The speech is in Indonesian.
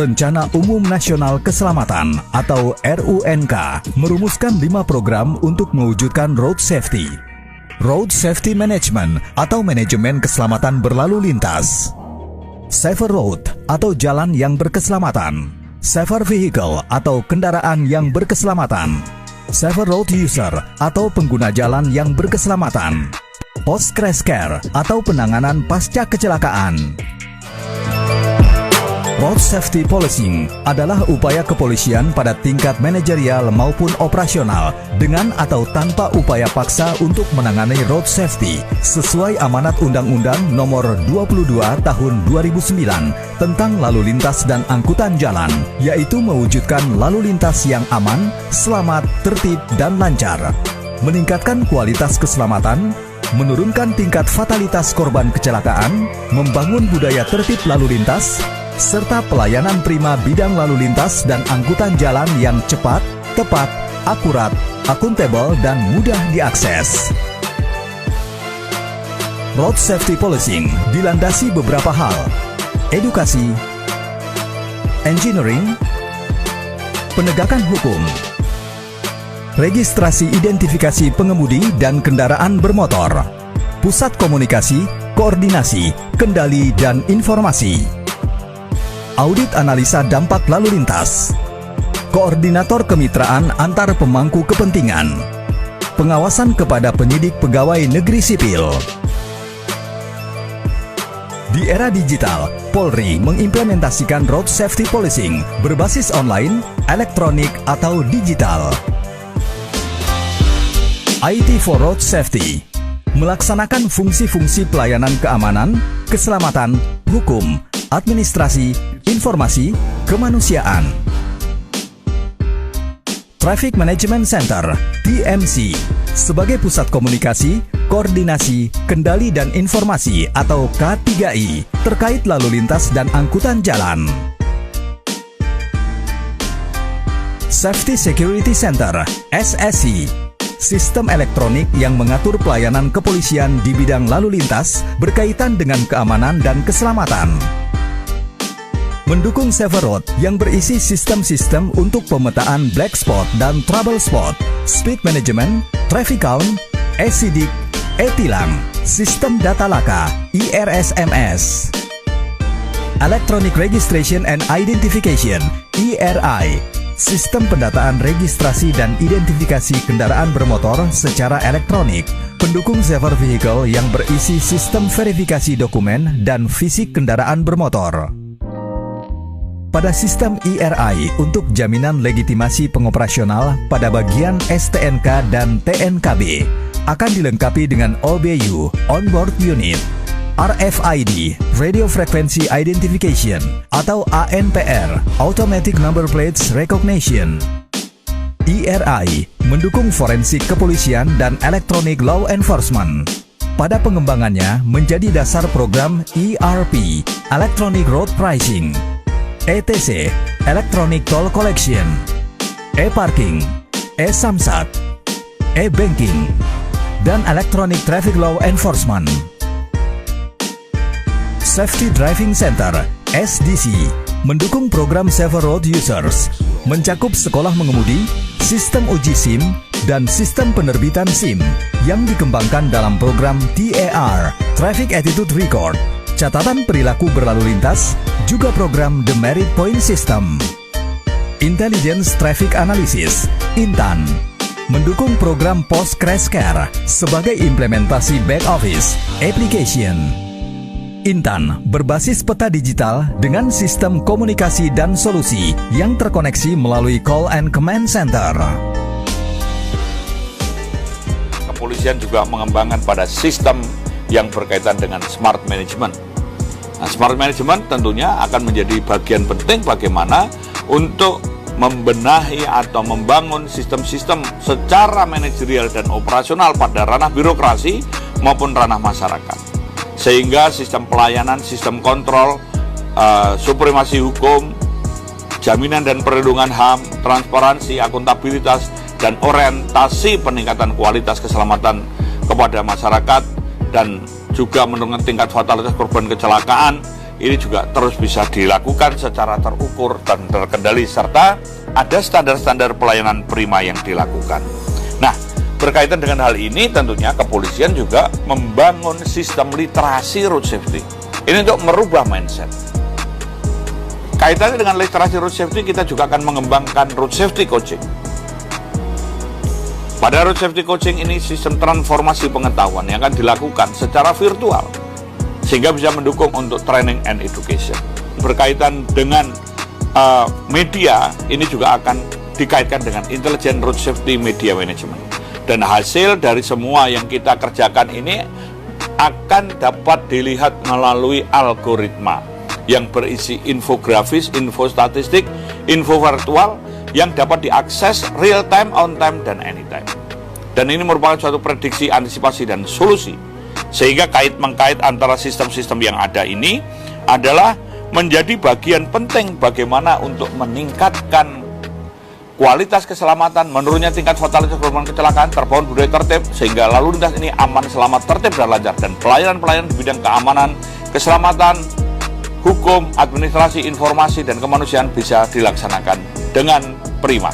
Rencana Umum Nasional Keselamatan atau RUNK merumuskan 5 program untuk mewujudkan road safety. Road Safety Management atau manajemen keselamatan berlalu lintas. Safer Road atau jalan yang berkeselamatan. Safer Vehicle atau kendaraan yang berkeselamatan. Safer Road User atau pengguna jalan yang berkeselamatan. Post Crash Care atau penanganan pasca kecelakaan. Road Safety Policing adalah upaya kepolisian pada tingkat manajerial maupun operasional dengan atau tanpa upaya paksa untuk menangani road safety sesuai amanat Undang-Undang Nomor 22 Tahun 2009 tentang lalu lintas dan angkutan jalan, yaitu mewujudkan lalu lintas yang aman, selamat, tertib, dan lancar, meningkatkan kualitas keselamatan, menurunkan tingkat fatalitas korban kecelakaan, membangun budaya tertib lalu lintas, serta pelayanan prima bidang lalu lintas dan angkutan jalan yang cepat, tepat, akurat, akuntabel, dan mudah diakses. Road Safety Policing dilandasi beberapa hal: edukasi, engineering, penegakan hukum, registrasi identifikasi pengemudi dan kendaraan bermotor, pusat komunikasi, koordinasi, kendali, dan informasi, audit analisa dampak lalu lintas, koordinator kemitraan antar pemangku kepentingan, pengawasan kepada penyidik pegawai negeri sipil. Di era digital, Polri mengimplementasikan Road Safety Policing berbasis online, elektronik, atau digital. IT for Road Safety melaksanakan fungsi-fungsi pelayanan keamanan, keselamatan, hukum, administrasi, informasi, kemanusiaan. Traffic Management Center (TMC) sebagai pusat komunikasi, koordinasi, kendali dan informasi atau K3I terkait lalu lintas dan angkutan jalan. Safety Security Center (SSC) sistem elektronik yang mengatur pelayanan kepolisian di bidang lalu lintas berkaitan dengan keamanan dan keselamatan. Mendukung Safer Road yang berisi sistem-sistem untuk pemetaan black spot dan trouble spot, speed management, traffic count, e-sidik, e-tilang, sistem data laka, IRSMS, Electronic Registration and Identification, ERI, sistem pendataan registrasi dan identifikasi kendaraan bermotor secara elektronik, pendukung Safer Vehicle yang berisi sistem verifikasi dokumen dan fisik kendaraan bermotor. Pada sistem ERI untuk jaminan legitimasi pengoperasional pada bagian STNK dan TNKB akan dilengkapi dengan OBU, Onboard Unit, RFID, Radio Frequency Identification, atau ANPR, Automatic Number Plates Recognition. ERI mendukung forensik kepolisian dan electronic law enforcement. Pada pengembangannya menjadi dasar program ERP, Electronic Road Pricing, ETC, Electronic Toll Collection, e-parking, e-samsat, e-banking, dan Electronic Traffic Law Enforcement. Safety Driving Center (SDC) mendukung program Safer Road Users, mencakup sekolah mengemudi, sistem uji SIM, dan sistem penerbitan SIM yang dikembangkan dalam program TAR (Traffic Attitude Record), catatan perilaku berlalu lintas, juga program The Merit Point System. Intelligence Traffic Analysis (INTAN) mendukung program Post Crash Care sebagai implementasi back office application. INTAN berbasis peta digital dengan sistem komunikasi dan solusi yang terkoneksi melalui call and command center. Kepolisian juga mengembangkan pada sistem yang berkaitan dengan smart management. Nah, smart management tentunya akan menjadi bagian penting bagaimana untuk membenahi atau membangun sistem-sistem secara manajerial dan operasional pada ranah birokrasi maupun ranah masyarakat. Sehingga sistem pelayanan, sistem kontrol, supremasi hukum, jaminan dan perlindungan HAM, transparansi, akuntabilitas, dan orientasi peningkatan kualitas keselamatan kepada masyarakat dan juga menurunkan tingkat fatalitas korban kecelakaan ini juga terus bisa dilakukan secara terukur dan terkendali, serta ada standar-standar pelayanan prima yang dilakukan. Nah, berkaitan dengan hal ini tentunya kepolisian juga membangun sistem literasi road safety. Ini untuk merubah mindset. Kaitannya dengan literasi road safety, kita juga akan mengembangkan road safety coaching. Pada road safety coaching ini sistem transformasi pengetahuan yang akan dilakukan secara virtual, sehingga bisa mendukung untuk training and education. Berkaitan dengan media, ini juga akan dikaitkan dengan intelligent road safety media management. Dan hasil dari semua yang kita kerjakan ini akan dapat dilihat melalui algoritma yang berisi infografis, info statistik, info virtual yang dapat diakses real time, on time, dan anytime. Dan ini merupakan suatu prediksi, antisipasi, dan solusi. Sehingga kait-mengkait antara sistem-sistem yang ada ini adalah menjadi bagian penting bagaimana untuk meningkatkan kualitas keselamatan, menurunnya tingkat fatalitas korban kecelakaan, terbangun budaya tertib, sehingga lalu lintas ini aman, selamat, tertib, dan lancar. Dan pelayanan-pelayanan di bidang keamanan, keselamatan, hukum, administrasi, informasi, dan kemanusiaan bisa dilaksanakan dengan prima.